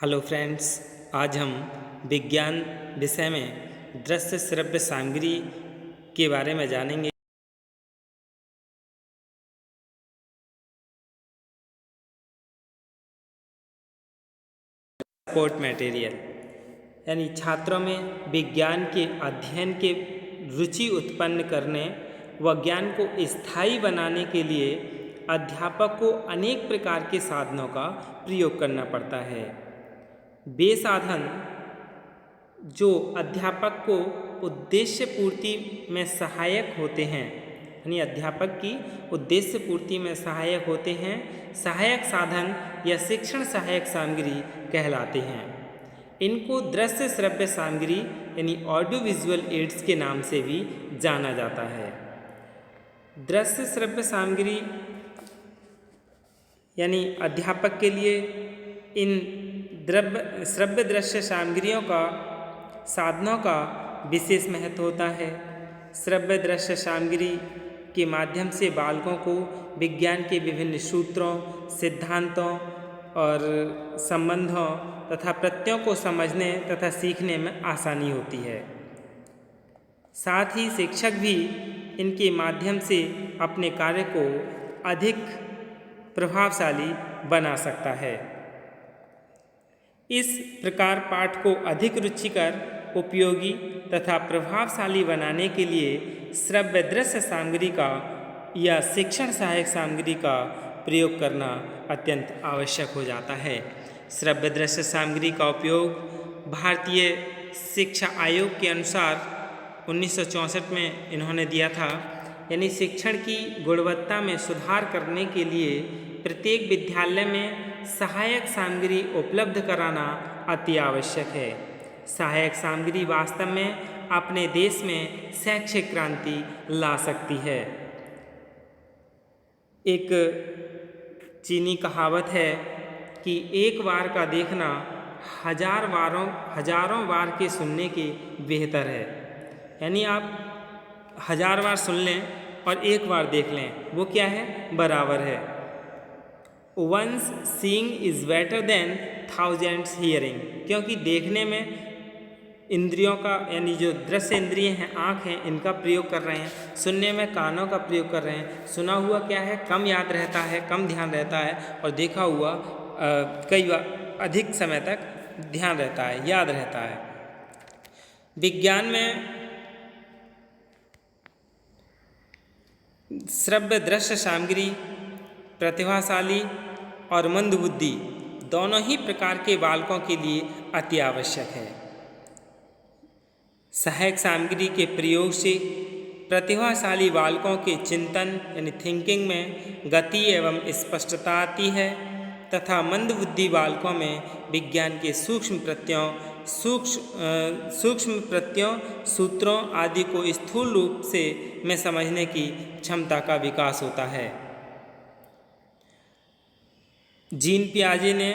Hello friends, आज हम विज्ञान विषय में दृश्य श्रव्य सामग्री के बारे में जानेंगे। सपोर्ट मटेरियल यानी छात्रों में विज्ञान के अध्ययन के रुचि उत्पन्न करने व ज्ञान को स्थायी बनाने के लिए अध्यापक को अनेक प्रकार के साधनों का प्रयोग करना पड़ता है। वे साधन जो अध्यापक को उद्देश्य पूर्ति में सहायक होते हैं, यानी अध्यापक की उद्देश्य पूर्ति में सहायक होते हैं, सहायक साधन या शिक्षण सहायक सामग्री कहलाते हैं। इनको दृश्य श्रव्य सामग्री यानी ऑडियो विजुअल एड्स के नाम से भी जाना जाता है। दृश्य श्रव्य सामग्री यानी अध्यापक के लिए इन श्रव्य दृश्य सामग्रियों का साधनों का विशेष महत्व होता है। श्रव्य दृश्य सामग्री के माध्यम से बालकों को विज्ञान के विभिन्न सूत्रों, सिद्धांतों और संबंधों तथा प्रत्ययों को समझने तथा सीखने में आसानी होती है। साथ ही शिक्षक भी इनके माध्यम से अपने कार्य को अधिक प्रभावशाली बना सकता है। इस प्रकार पाठ को अधिक रुचिकर, उपयोगी तथा प्रभावशाली बनाने के लिए श्रव्य दृश्य सामग्री का या शिक्षण सहायक सामग्री का प्रयोग करना अत्यंत आवश्यक हो जाता है। श्रव्य दृश्य सामग्री का उपयोग भारतीय शिक्षा आयोग के अनुसार 1964 में इन्होंने दिया था, यानी शिक्षण की गुणवत्ता में सुधार करने के लिए प्रत्येक विद्यालय में सहायक सामग्री उपलब्ध कराना अति आवश्यक है। सहायक सामग्री वास्तव में अपने देश में शैक्षिक क्रांति ला सकती है। एक चीनी कहावत है कि एक बार का देखना हजारों बार के सुनने के बेहतर है। यानी आप 1000 बार सुन लें और एक बार देख लें, वो क्या है? बराबर है। Once seeing is better than thousands hearing, क्योंकि देखने में इंद्रियों का यानी जो दृश्य इंद्रिय हैं, आँख हैं, इनका प्रयोग कर रहे हैं, सुनने में कानों का प्रयोग कर रहे हैं। सुना हुआ क्या है? कम याद रहता है, कम ध्यान रहता है, और देखा हुआ कई बार अधिक समय तक ध्यान रहता है, याद रहता है। विज्ञान में श्रव्य दृश्य सामग्री प्रतिभाशाली और मंदबुद्धि दोनों ही प्रकार के बालकों के लिए अति आवश्यक है। सहायक सामग्री के प्रयोग से प्रतिभाशाली बालकों के चिंतन यानी थिंकिंग में गति एवं स्पष्टता आती है तथा मंदबुद्धि बालकों में विज्ञान के सूक्ष्म प्रत्ययों, सूत्रों आदि को स्थूल रूप से में समझने की क्षमता का विकास होता है। जीन पियाजे ने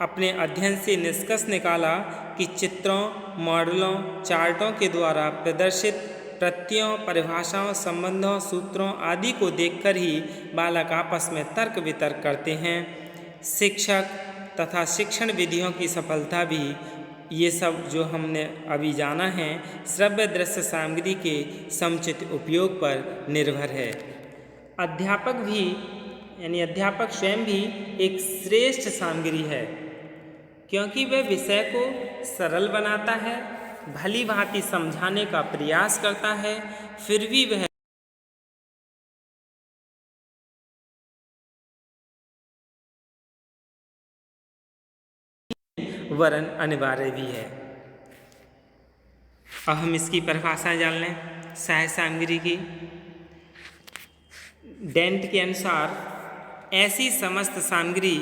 अपने अध्ययन से निष्कर्ष निकाला कि चित्रों, मॉडलों, चार्टों के द्वारा प्रदर्शित प्रत्ययों, परिभाषाओं, संबंधों, सूत्रों आदि को देखकर ही बालक आपस में तर्क वितर्क करते हैं। शिक्षक तथा शिक्षण विधियों की सफलता भी ये सब जो हमने अभी जाना है श्रव्य दृश्य सामग्री के समुचित उपयोग पर निर्भर है। अध्यापक भी यानी अध्यापक स्वयं भी एक श्रेष्ठ सामग्री है, क्योंकि वह विषय को सरल बनाता है, भली भांति समझाने का प्रयास करता है, फिर भी वह वरन अनिवार्य भी है। अब हम इसकी परिभाषा जान लें सहायक सामग्री की। डेंट के अनुसार ऐसी समस्त सामग्री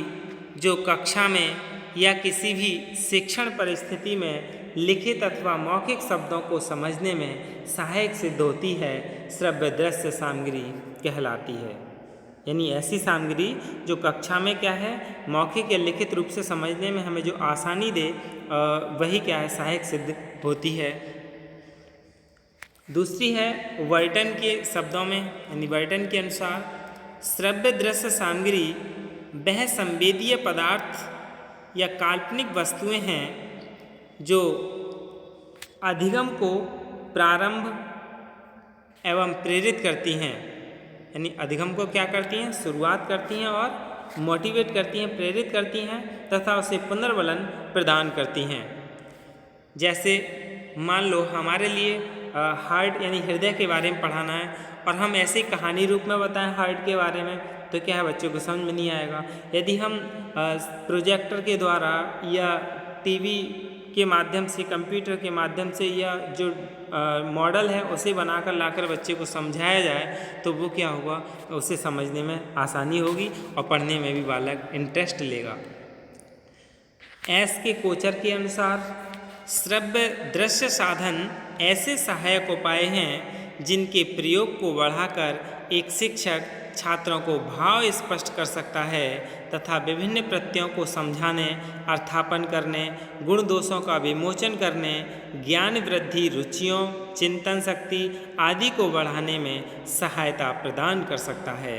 जो कक्षा में या किसी भी शिक्षण परिस्थिति में लिखित अथवा मौखिक शब्दों को समझने में सहायक सिद्ध होती है, श्रव्य दृश्य सामग्री कहलाती है। यानी ऐसी सामग्री जो कक्षा में क्या है, मौखिक या लिखित रूप से समझने में हमें जो आसानी दे, वही क्या है, सहायक सिद्ध होती है। दूसरी है वर्टन के शब्दों में, यानी वर्टन के अनुसार श्रव्य दृश्य सामग्री वह संवेदीय पदार्थ या काल्पनिक वस्तुएं हैं जो अधिगम को प्रारंभ एवं प्रेरित करती हैं, यानी अधिगम को क्या करती हैं, शुरुआत करती हैं और मोटिवेट करती हैं, प्रेरित करती हैं तथा उसे पुनर्बलन प्रदान करती हैं। जैसे मान लो हमारे लिए हार्ट यानी हृदय के बारे में पढ़ाना है और हम ऐसे कहानी रूप में बताएं हार्ट के बारे में, तो क्या है, बच्चों को समझ में नहीं आएगा। यदि हम प्रोजेक्टर के द्वारा या टीवी के माध्यम से, कंप्यूटर के माध्यम से या जो मॉडल है उसे बनाकर लाकर बच्चे को समझाया जाए तो वो क्या होगा, उसे समझने में आसानी होगी और पढ़ने में भी बालक इंटरेस्ट लेगा। एस के कोचर के अनुसार श्रव्य दृश्य साधन ऐसे सहायक उपाय हैं जिनके प्रयोग को बढ़ाकर एक शिक्षक छात्रों को भाव स्पष्ट कर सकता है तथा विभिन्न प्रत्ययों को समझाने, अर्थापन करने, गुण दोषों का विमोचन करने, ज्ञान वृद्धि, रुचियों, चिंतन शक्ति आदि को बढ़ाने में सहायता प्रदान कर सकता है।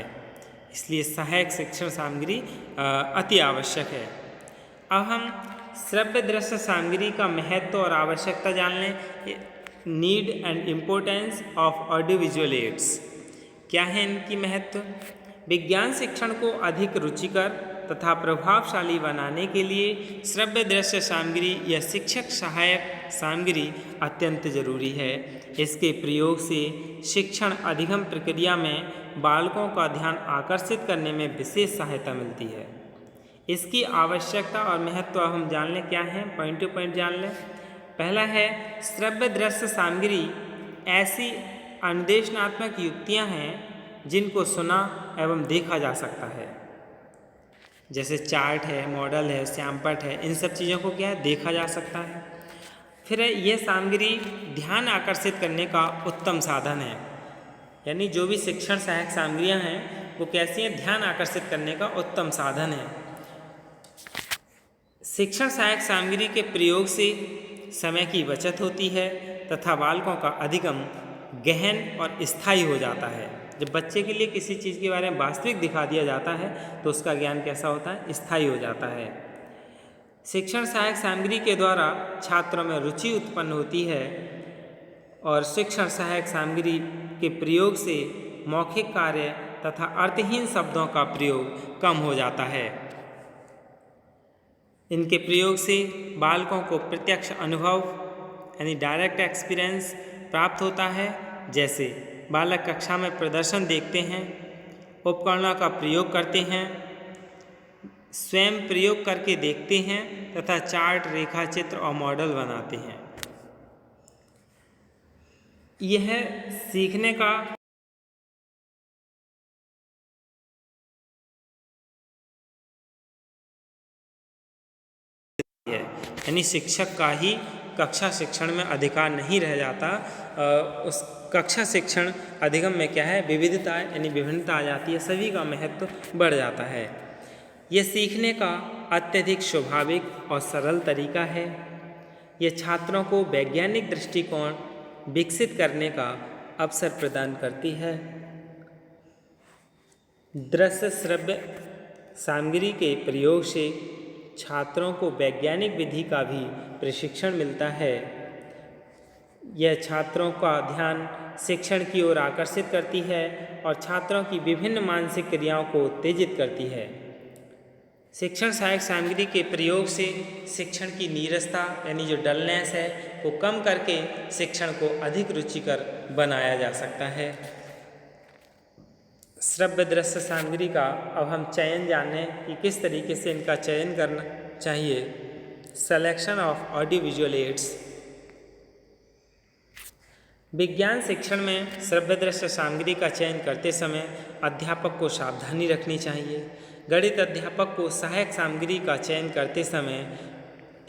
इसलिए सहायक शिक्षण सामग्री अति आवश्यक है। अब हम श्रव्य दृश्य सामग्री का महत्व और आवश्यकता जान लें। Need and importance of audio visual aids, क्या है इनकी महत्व। विज्ञान शिक्षण को अधिक रुचिकर तथा प्रभावशाली बनाने के लिए श्रव्य दृश्य सामग्री या शिक्षक सहायक सामग्री अत्यंत जरूरी है। इसके प्रयोग से शिक्षण अधिगम प्रक्रिया में बालकों का ध्यान आकर्षित करने में विशेष सहायता मिलती है। इसकी आवश्यकता और महत्व हम जान लें क्या है, पॉइंट टू पॉइंट जान लें। पहला है, श्रव्य दृश्य सामग्री ऐसी अनुदेशनात्मक युक्तियां हैं जिनको सुना एवं देखा जा सकता है। जैसे चार्ट है, मॉडल है, श्यामपट है, इन सब चीज़ों को क्या है, देखा जा सकता है। फिर यह सामग्री ध्यान आकर्षित करने का उत्तम साधन है, यानी जो भी शिक्षण सहायक सामग्रियां हैं वो कैसी हैं, ध्यान आकर्षित करने का उत्तम साधन है। शिक्षण सहायक सामग्री के प्रयोग से समय की बचत होती है तथा बालकों का अधिगम गहन और स्थायी हो जाता है। जब बच्चे के लिए किसी चीज़ के बारे में वास्तविक दिखा दिया जाता है तो उसका ज्ञान कैसा होता है, स्थायी हो जाता है। शिक्षण सहायक सामग्री के द्वारा छात्रों में रुचि उत्पन्न होती है और शिक्षण सहायक सामग्री के प्रयोग से मौखिक कार्य तथा अर्थहीन शब्दों का प्रयोग कम हो जाता है। इनके प्रयोग से बालकों को प्रत्यक्ष अनुभव यानी डायरेक्ट एक्सपीरियंस प्राप्त होता है। जैसे बालक कक्षा में प्रदर्शन देखते हैं, उपकरणों का प्रयोग करते हैं, स्वयं प्रयोग करके देखते हैं तथा चार्ट, रेखाचित्र और मॉडल बनाते हैं। यह सीखने का यानी शिक्षक का ही कक्षा शिक्षण में अधिकार नहीं रह जाता, उस कक्षा शिक्षण अधिगम में क्या है, विविधता यानी विभिन्नता आ जाती है, सभी का महत्व बढ़ जाता है। यह सीखने का अत्यधिक स्वाभाविक और सरल तरीका है। यह छात्रों को वैज्ञानिक दृष्टिकोण विकसित करने का अवसर प्रदान करती है। दृश्य श्रव्य सामग्री के प्रयोग से छात्रों को वैज्ञानिक विधि का भी प्रशिक्षण मिलता है। यह छात्रों का ध्यान शिक्षण की ओर आकर्षित करती है और छात्रों की विभिन्न मानसिक क्रियाओं को उत्तेजित करती है। शिक्षण सहायक सामग्री के प्रयोग से शिक्षण की नीरसता यानी जो डलनेस है वो कम करके शिक्षण को अधिक रुचिकर बनाया जा सकता है। श्रव्य दृश्य सामग्री का अब हम चयन जानें कि किस तरीके से इनका चयन करना चाहिए। Selection of audio visual aids. विज्ञान शिक्षण में श्रव्य दृश्य सामग्री का चयन करते समय अध्यापक को सावधानी रखनी चाहिए। गणित अध्यापक को सहायक सामग्री का चयन करते समय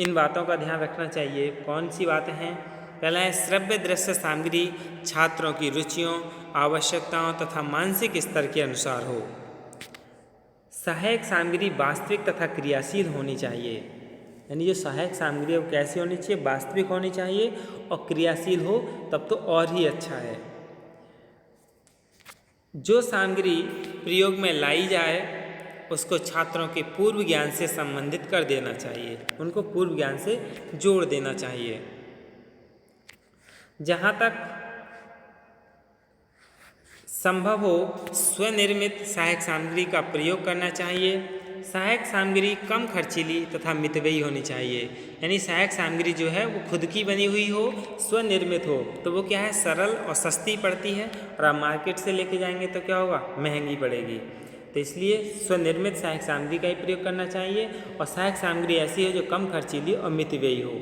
इन बातों का ध्यान रखना चाहिए। कौन सी बातें हैं? पहला है, श्रव्य दृश्य सामग्री छात्रों की रुचियों, आवश्यकताओं तथा मानसिक स्तर के अनुसार हो। सहायक सामग्री वास्तविक तथा क्रियाशील होनी चाहिए, यानी जो सहायक सामग्री है वो कैसी होनी चाहिए, वास्तविक होनी चाहिए और क्रियाशील हो तब तो और ही अच्छा है। जो सामग्री प्रयोग में लाई जाए उसको छात्रों के पूर्व ज्ञान से संबंधित कर देना चाहिए, उनको पूर्व ज्ञान से जोड़ देना चाहिए। जहाँ तक संभव हो स्वनिर्मित सहायक सामग्री का प्रयोग करना चाहिए। सहायक सामग्री कम खर्चीली तथा मितव्ययी होनी चाहिए, यानी सहायक सामग्री जो है वो खुद की बनी हुई हो, स्वनिर्मित हो, तो वो क्या है, सरल और सस्ती पड़ती है, और आप मार्केट से लेके जाएंगे तो क्या होगा, महंगी पड़ेगी। तो इसलिए स्वनिर्मित सहायक सामग्री का ही प्रयोग करना चाहिए, और सहायक सामग्री ऐसी हो जो कम खर्चीली और मितव्ययी हो।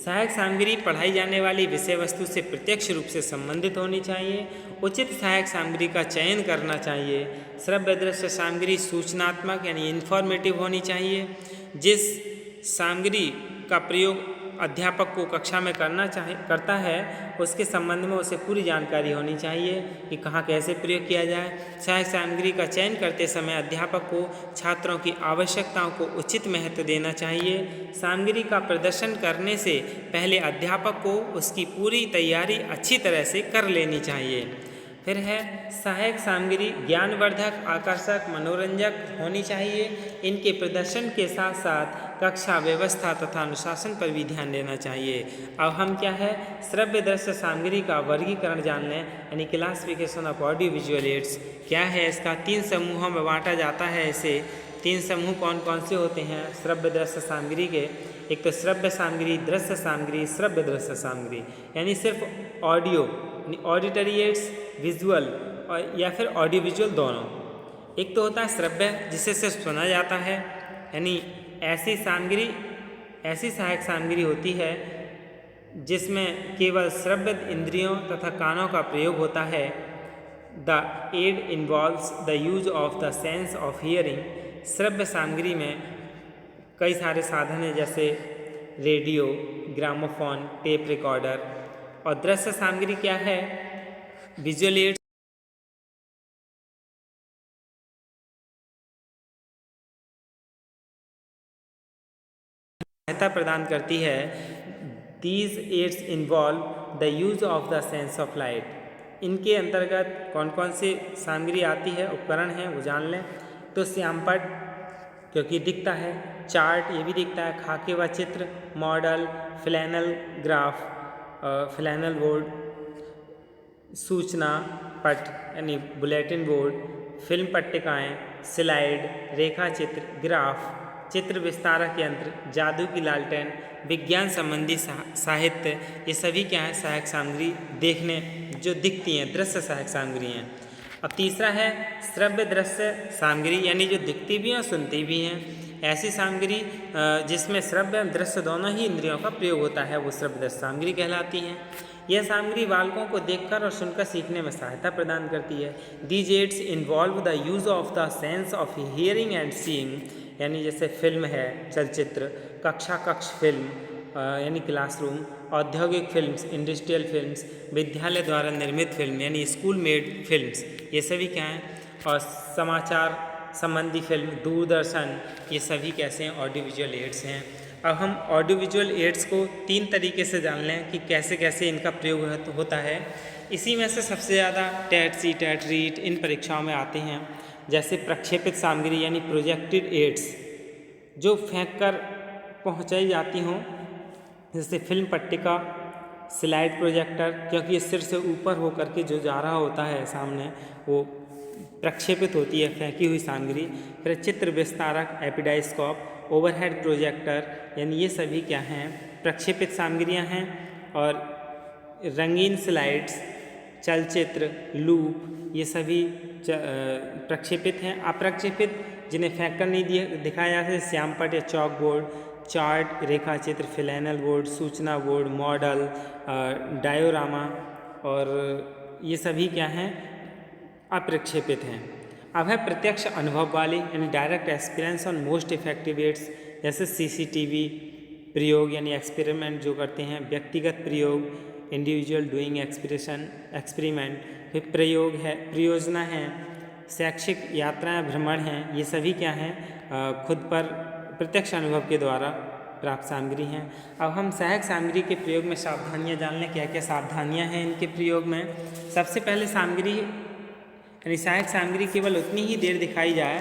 सहायक सामग्री पढ़ाई जाने वाली विषय वस्तु से प्रत्यक्ष रूप से संबंधित होनी चाहिए। उचित सहायक सामग्री का चयन करना चाहिए। श्रव्य दृश्य सामग्री सूचनात्मक यानी इन्फॉर्मेटिव होनी चाहिए। जिस सामग्री का प्रयोग अध्यापक को कक्षा में करता है उसके संबंध में उसे पूरी जानकारी होनी चाहिए कि कहाँ कैसे प्रयोग किया जाए। सहायक सामग्री का चयन करते समय अध्यापक को छात्रों की आवश्यकताओं को उचित महत्व देना चाहिए। सामग्री का प्रदर्शन करने से पहले अध्यापक को उसकी पूरी तैयारी अच्छी तरह से कर लेनी चाहिए। फिर है सहायक सामग्री ज्ञानवर्धक, आकर्षक, मनोरंजक होनी चाहिए। इनके प्रदर्शन के साथ साथ कक्षा व्यवस्था तथा अनुशासन पर भी ध्यान देना चाहिए। अब हम क्या है, श्रव्य दृश्य सामग्री का वर्गीकरण जान लें, यानी classification of audio visual aids क्या है। इसका 3 समूहों में बांटा जाता है। इसे 3 समूह कौन कौन से होते हैं श्रव्य दृश्य सामग्री के? एक तो श्रव्य सामग्री, दृश्य सामग्री, श्रव्य दृश्य सामग्री, यानी सिर्फ ऑडियो, ऑडिटरी एड्स, विजुअल और या फिर ऑडियो विजुअल दोनों। एक तो होता है श्रव्य, जिसे सिर्फ सुना जाता है, यानी ऐसी सहायक सामग्री होती है जिसमें केवल श्रव्य इंद्रियों तथा कानों का प्रयोग होता है। The aid involves the use of the sense of hearing. श्रव्य सामग्री में कई सारे साधन हैं, जैसे रेडियो, ग्रामोफोन, टेप रिकॉर्डर। और दृश्य सामग्री क्या है? विजुअल एड्स सहायता प्रदान करती है। These aids involve the use of the sense of light. इनके अंतर्गत कौन कौन सी सामग्री आती है, उपकरण हैं, वो जान लें। तो श्यामपट, क्योंकि दिखता है, चार्ट ये भी दिखता है, खाके व चित्र, model, flannel graph, flannel board, सूचना पट यानी बुलेटिन बोर्ड, फिल्म पट्टिकाएँ, स्लाइड, रेखा चित्र, ग्राफ, चित्र विस्तारक यंत्र, जादू की लालटेन, विज्ञान संबंधी साहित्य, ये सभी क्या है, सहायक सामग्री देखने जो दिखती हैं, दृश्य सहायक सामग्री हैं। अब तीसरा है श्रव्य दृश्य सामग्री, यानी जो दिखती भी हैं और सुनती भी हैं। ऐसी सामग्री जिसमें श्रव्य और दृश्य दोनों ही इंद्रियों का प्रयोग होता है, वो श्रव्य दृश्य सामग्री कहलाती हैं। यह सामग्री बालकों को देखकर और सुनकर सीखने में सहायता प्रदान करती है। These aids involve the use of the sense of hearing and seeing, यानी जैसे फिल्म है, चलचित्र, कक्ष फिल्म यानी क्लासरूम, औद्योगिक फिल्म्स, इंडस्ट्रियल फिल्म्स, विद्यालय द्वारा निर्मित फिल्म यानी स्कूल मेड फिल्म्स, ये सभी क्या हैं। और समाचार संबंधी फिल्म, दूरदर्शन, ये सभी कैसे हैं, ऑडियो विजुअल एड्स हैं। अब हम ऑडियो विजुअल एड्स को 3 तरीके से जान लें कि कैसे कैसे इनका प्रयोग होता है। इसी में से सबसे ज़्यादा टेट सी, टेट रीट इन परीक्षाओं में आते हैं। जैसे प्रक्षेपित सामग्री यानी प्रोजेक्टेड एड्स, जो फेंक कर पहुँचाई जाती हों, जैसे फिल्म पट्टिका, स्लाइड प्रोजेक्टर, क्योंकि ये सिर से ऊपर होकर के जो जा रहा होता है सामने, वो प्रक्षेपित होती है फेंकी हुई सामग्री। फिर चित्र विस्तारक, एपिडाइस्कोप, ओवरहेड प्रोजेक्टर, यानी ये सभी क्या हैं, प्रक्षेपित सामग्रियां हैं। और रंगीन स्लाइड्स, चलचित्र, लूप, ये सभी प्रक्षेपित हैं। अप्रक्षेपित जिन्हें फेंक कर नहीं दिखाया जाता, श्यामपट या चॉक बोर्ड, चार्ट, रेखा चित्र, फ्लैनल बोर्ड, सूचना बोर्ड, मॉडल, डायोरामा, और ये सभी क्या हैं, अप्रक्षेपित हैं। अब है प्रत्यक्ष अनुभव वाले, यानी direct experience on most effective aids, जैसे सीसीटीवी प्रयोग यानी एक्सपेरिमेंट जो करते हैं, व्यक्तिगत प्रयोग, इंडिविजुअल डूइंग एक्सपेरिमेंट, फिर प्रयोग है, प्रयोजना है, शैक्षिक यात्राएं, भ्रमण हैं, ये सभी क्या हैं, खुद पर प्रत्यक्ष अनुभव के द्वारा प्राप्त सामग्री हैं। अब हम सहायक सामग्री के प्रयोग में सावधानियां जान लें, क्या क्या सावधानियां हैं इनके प्रयोग में। सबसे पहले सामग्री यानी सहायक सामग्री केवल उतनी ही देर दिखाई जाए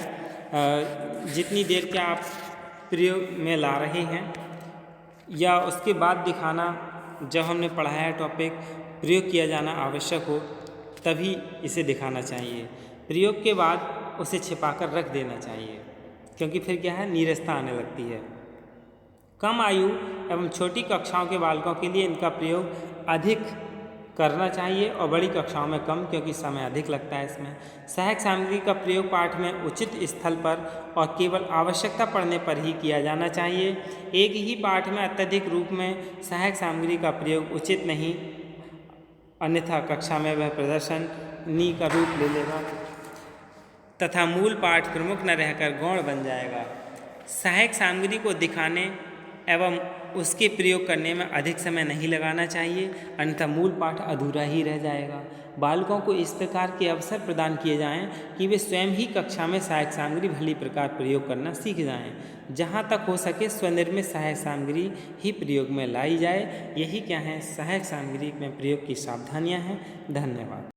जितनी देर के आप प्रयोग में ला रहे हैं या उसके बाद दिखाना, जब हमने पढ़ाया टॉपिक प्रयोग किया जाना आवश्यक हो तभी इसे दिखाना चाहिए। प्रयोग के बाद उसे छिपाकर रख देना चाहिए, क्योंकि फिर क्या है, नीरसता आने लगती है। कम आयु एवं छोटी कक्षाओं के बालकों के लिए इनका प्रयोग अधिक करना चाहिए और बड़ी कक्षाओं में कम, क्योंकि समय अधिक लगता है इसमें। सहायक सामग्री का प्रयोग पाठ में उचित स्थल पर और केवल आवश्यकता पड़ने पर ही किया जाना चाहिए। एक ही पाठ में अत्यधिक रूप में सहायक सामग्री का प्रयोग उचित नहीं, अन्यथा कक्षा में वह प्रदर्शनी का रूप ले लेगा तथा मूल पाठ प्रमुख न रहकर गौण बन जाएगा। सहायक सामग्री को दिखाने एवं उसके प्रयोग करने में अधिक समय नहीं लगाना चाहिए, अन्यथा मूल पाठ अधूरा ही रह जाएगा। बालकों को इस प्रकार के अवसर प्रदान किए जाएं कि वे स्वयं ही कक्षा में सहायक सामग्री भली प्रकार प्रयोग करना सीख जाएं। जहाँ तक हो सके स्वनिर्मित सहायक सामग्री ही प्रयोग में लाई जाए। यही क्या है, सहायक सामग्री में प्रयोग की सावधानियाँ हैं। धन्यवाद।